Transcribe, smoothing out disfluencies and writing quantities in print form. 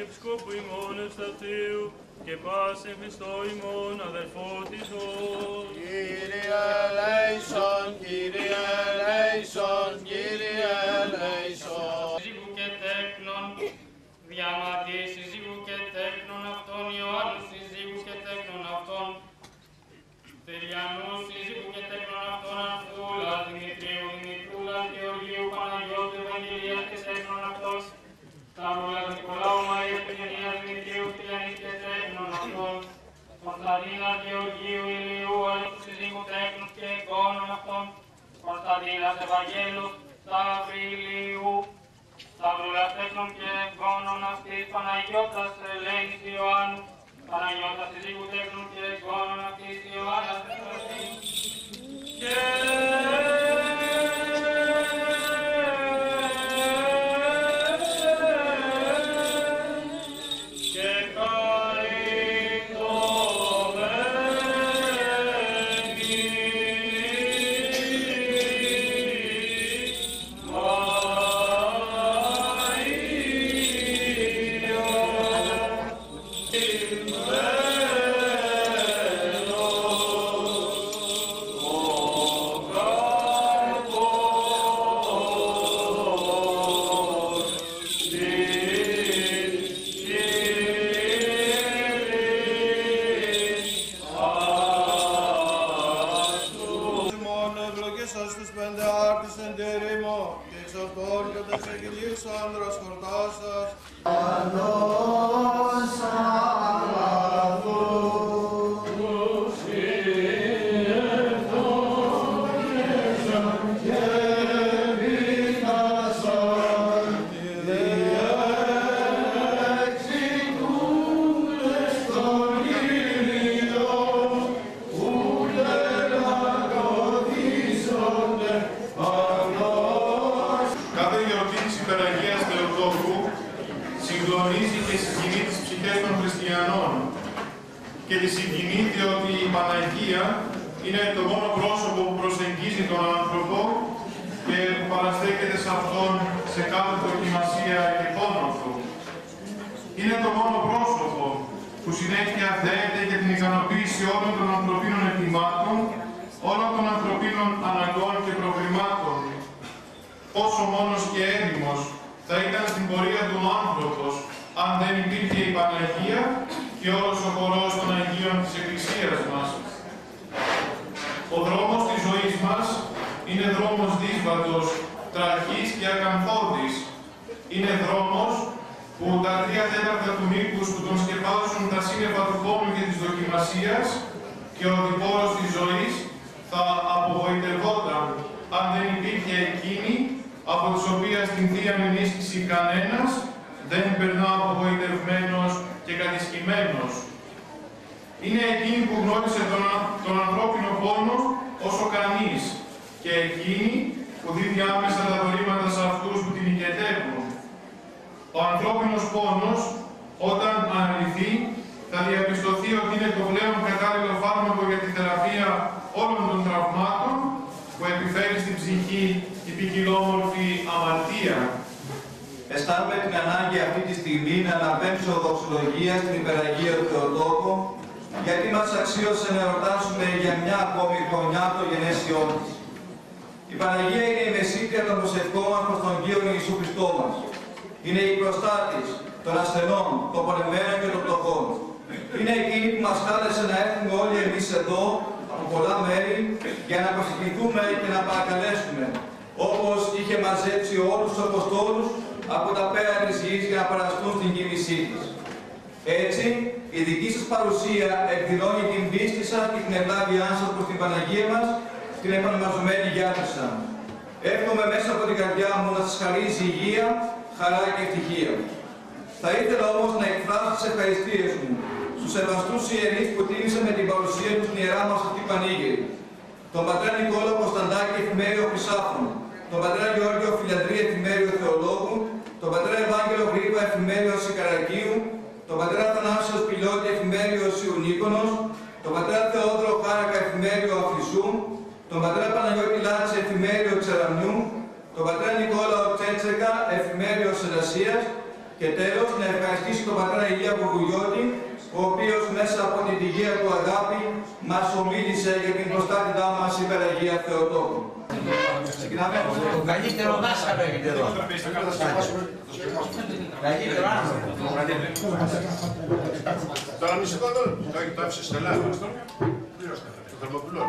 Επισκόπου ημών Ευσταθείου και πάση Χριστό ημών αδελφότητος. Κύριε ελέησον, Κύριε ελέησον, Κύριε ελέησον. Συζύγου και τέκνον, διαμαρτύρη συζύγου και τέκνον αυτών, Ιωάννου συζύγου και τέκνον αυτών, Τηλιανού συζύγου και τέκνον αυτών, Ανθούλας, Δημητρίου, Δημητρούλας, Γεωργίου, Παναγιώτου, Ευαγγελίας και τέκνον αυτών, Σταύρουλας, Νικολάου, Μαρίας, Πηγενίας, Δημητρίου, Τηλιανής και τέκνον αυτών, Κωνσταντίνας, Γεωργίου, Ηλιού, Αλέξου συζύγου τέκνον και εικόνων αυτών, Κωνσταντίνας, Ευαγγέλου, Σταυριλίου, Σταυρούλας τέκνων και εικόνων αυτής, Παναγιώτας, Ελένης, Ιωάννου, Παναγιώτας συζύγου τέκνων και εικόνων αυτής, Ιωάννας, συγκλονίζει και συγκινεί τις ψυχές των χριστιανών και τη συγκινεί διότι η Παναγία είναι το μόνο πρόσωπο που προσεγγίζει τον άνθρωπο και που παραστέκεται σε αυτόν σε κάθε δοκιμασία και πόνο του. Είναι το μόνο πρόσωπο που συνέχεια θέτει για την ικανοποίηση όλων των ανθρωπίνων αιτημάτων, όλων των ανθρωπίνων αναγκών και προβλημάτων. Πόσο μόνος και έρημος θα ήταν στην πορεία του άνθρωπος, αν δεν υπήρχε η Παναγία και όλος ο χορός των Αγίων της Εκκλησίας μας. Ο δρόμος της ζωής μας είναι δρόμος δύσβατος, τραχής και ακαμφώδης. Είναι δρόμος που τα 3/4 του μήκους που τον σκεπάζουν τα σύννεφα του πόνου και της δοκιμασίας και ο διπόρος της ζωής θα απογοητευόταν αν δεν υπήρχε εκείνη από τις οποίες την Θεία ενίσχυση κανένας δεν περνά απογοητευμένος και κατησχημένος. Είναι εκείνη που γνώρισε τον ανθρώπινο πόνο όσο κανείς και εκείνη που δίδει άμεσα τα δωρήματα σε αυτούς που την οικετεύουν. Ο ανθρώπινος πόνος, όταν αναλυθεί, θα διαπιστωθεί ότι είναι το πλέον κατάλληλο φάρμακο για τη θεραπεία όλων των τραυμάτων που επιφέρει στην ψυχή η ποικιλόμορφη αμαρτία. Αισθάνομαι την ανάγκη αυτή τη στιγμή να αναπέμψω δοξολογία στην υπεραγία του Θεοτόκου, γιατί μας αξίωσε να εορτάσουμε για μια ακόμη χρονιά το γενέσιό της. Η Παναγία είναι η μεσήτρια των προσευχών μας προς τον Κύριον Ιησού Χριστό μας. Είναι η προστάτης των ασθενών, των πολεμμένων και των φτωχών. Είναι εκείνη που μας κάλεσε να έρθουμε όλοι εμείς εδώ, από πολλά μέρη, για να προσευχηθούμε και να παρακαλέσουμε, όπως είχε μαζέψει όλους τους Αποστόλους από τα πέρα της γης για να παραστούν στην κοίμησή της. Έτσι, η δική σας παρουσία εκδηλώνει την πίστη σας και την ευλάβειά σας προς την Παναγία μας στην επανομαζωμένη Γιάννησα. Εύχομαι μέσα από την καρδιά μου να σας χαρίζει υγεία, χαρά και ευτυχία. Θα ήθελα όμως να εκφράσω τις ευχαριστίες μου στους σεβαστούς ιερείς που τίμησαν με την παρουσία τους στην ιερά μας αυτή πανήγυρη. Τον πατέρα Νικόλα Κωνσταντάκη, εφημέριο Χρυσάφων, τον πατέρα Γεώργιο Φιλιανδρή, εφημέριο Θεολόγου, τον πατέρα Ευάγγελο Γρήπα, εφημέριο Σικαρακίου, τον πατέρα Θανάσιο Πιλώτη, εφημέριο Ιουνίκονος, τον πατέρα Θεόδωρο Χάρακα, εφημέριο Αφρισσού, τον πατέρα Παναγιώτη Λάτσε, εφημέριο Ξεραμιού, τον πατέρα Νικόλαο Τσέτσεκα, εφημέριο Σελασίας, και τέλος να ευχαριστήσω τον πατέρα Ηλία Κουκουγιώτη, ο οποίος μέσα από την τυχαία του αγάπη μας ομίλησε για την προστάτητά μας υπεραγία Θεοτόκου. Ξεκινάμε. Το καλύτερο δάσκαλο έχετε εδώ. Καλύτερο άνθρωπο. Τώρα μισό κοντό. Το άφησε στην Ελλάδα. Το Θερμοπυλό.